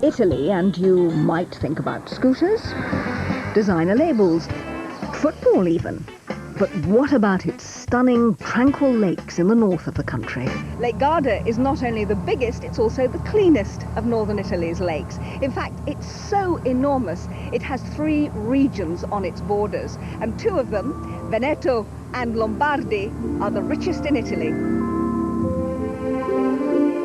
Italy, and you might think about scooters, designer labels, football even. But what about its stunning, tranquil lakes in the north of the country? Lake Garda is not only the biggest, it's also the cleanest of northern Italy's lakes. In fact, it's so enormous, it has 3 regions on its borders, and 2 of them, Veneto and Lombardy, are the richest in Italy.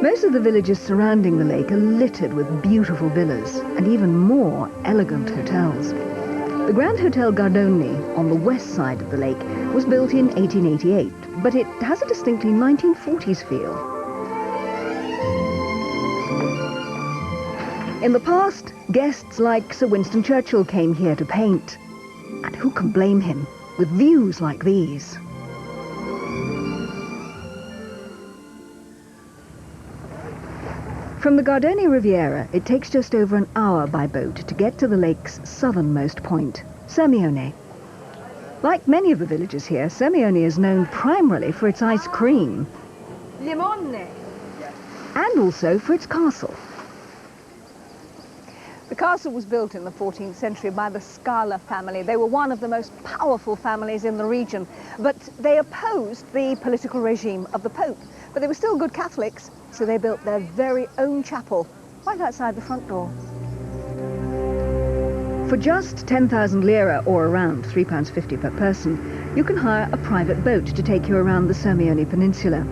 Most of the villages surrounding the lake are littered with beautiful villas and even more elegant hotels. The Grand Hotel Gardone on the west side of the lake was built in 1888, but it has a distinctly 1940s feel. In the past, guests like Sir Winston Churchill came here to paint. And who can blame him with views like these? From the Gardone Riviera, it takes just over an hour by boat to get to the lake's southernmost point, Sirmione. Like many of the villages here, Sirmione is known primarily for its ice cream. Limone. And also for its castle. The castle was built in the 14th century by the Scala family. They were one of the most powerful families in the region, but they opposed the political regime of the Pope. But they were still good Catholics, so they built their very own chapel right outside the front door. For just 10,000 lira, or around £3.50 per person, you can hire a private boat to take you around the Sirmione Peninsula.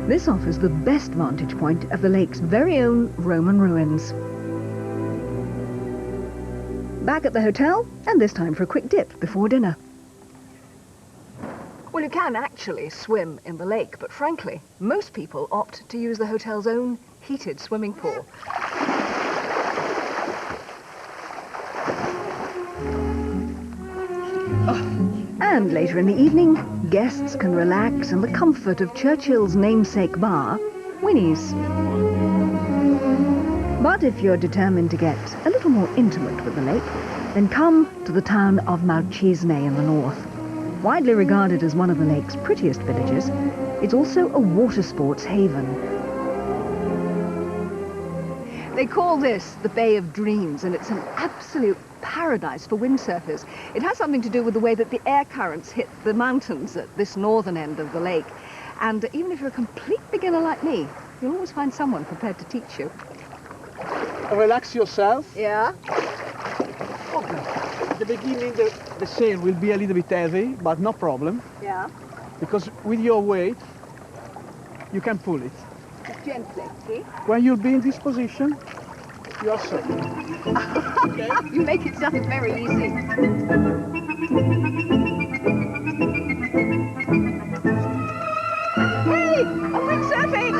This offers the best vantage point of the lake's very own Roman ruins. Back at the hotel, and this time for a quick dip before dinner. Well, you can actually swim in the lake, but frankly, most people opt to use the hotel's own heated swimming pool. And later in the evening, guests can relax in the comfort of Churchill's namesake bar, Winnie's. But if you're determined to get a little more intimate with the lake, then come to the town of Malcisne in the north. Widely regarded as one of the lake's prettiest villages, it's also a water sports haven. They call this the Bay of Dreams, and it's an absolute paradise for windsurfers. It has something to do with the way that the air currents hit the mountains at this northern end of the lake. And even if you're a complete beginner like me, you'll always find someone prepared to teach you. Relax yourself. Yeah? Okay. At the beginning, the sail will be a little bit heavy, but no problem. Yeah. Because with your weight, you can pull it. Just gently, see? When you'll be in this position, you are safe. Okay. You make it sound very easy. Hey! I'm windsurfing!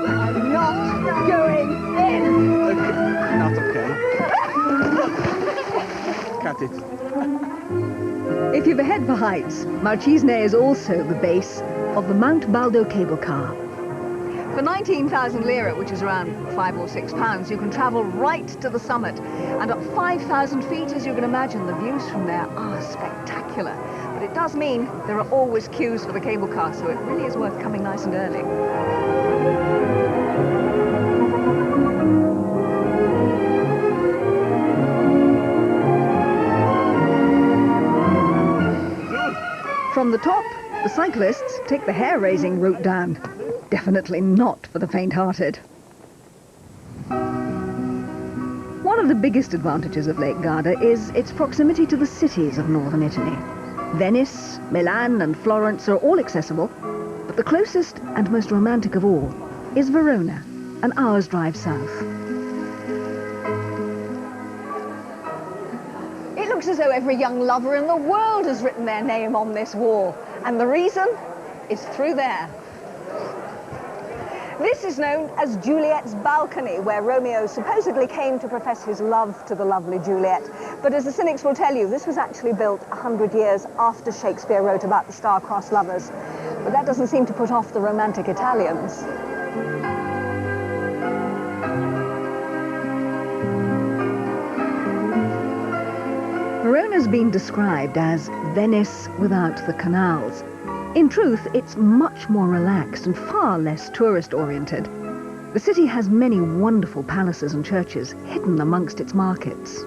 I'm not going in! Okay. Not okay. Cut it. If you've a head for heights, Malcisne is also the base of the Mount Baldo cable car. For 19,000 lira, which is around £5 or £6, you can travel right to the summit. And at 5,000 feet, as you can imagine, the views from there are spectacular. But it does mean there are always queues for the cable car, so it really is worth coming nice and early. From the top, the cyclists take the hair-raising route down. Definitely not for the faint-hearted. One of the biggest advantages of Lake Garda is its proximity to the cities of northern Italy. Venice, Milan and Florence are all accessible, but the closest and most romantic of all is Verona, an hour's drive south. It looks as though every young lover in the world has written their name on this wall, and the reason is through there. This is known as Juliet's balcony, where Romeo supposedly came to profess his love to the lovely Juliet. But as the cynics will tell you, this was actually built 100 years after Shakespeare wrote about the star-crossed lovers. But that doesn't seem to put off the romantic Italians. Verona's been described as Venice without the canals. In truth, it's much more relaxed and far less tourist-oriented. The city has many wonderful palaces and churches hidden amongst its markets.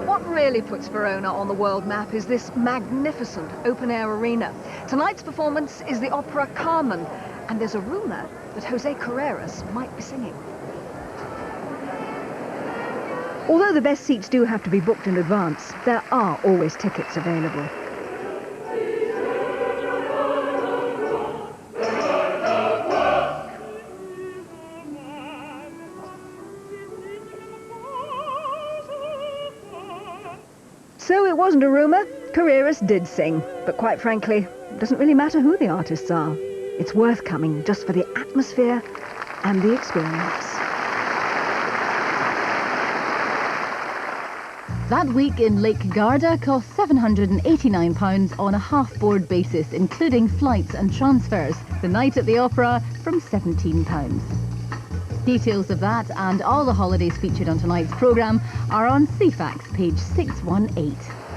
What really puts Verona on the world map is this magnificent open-air arena. Tonight's performance is the opera Carmen, and there's a rumour that Jose Carreras might be singing. Although the best seats do have to be booked in advance, there are always tickets available. So it wasn't a rumour. Carreras did sing, but quite frankly, it doesn't really matter who the artists are. It's worth coming just for the atmosphere and the experience. That week in Lake Garda cost £789 on a half-board basis, including flights and transfers. The night at the Opera from £17. Details of that and all the holidays featured on tonight's programme are on CFAX page 618.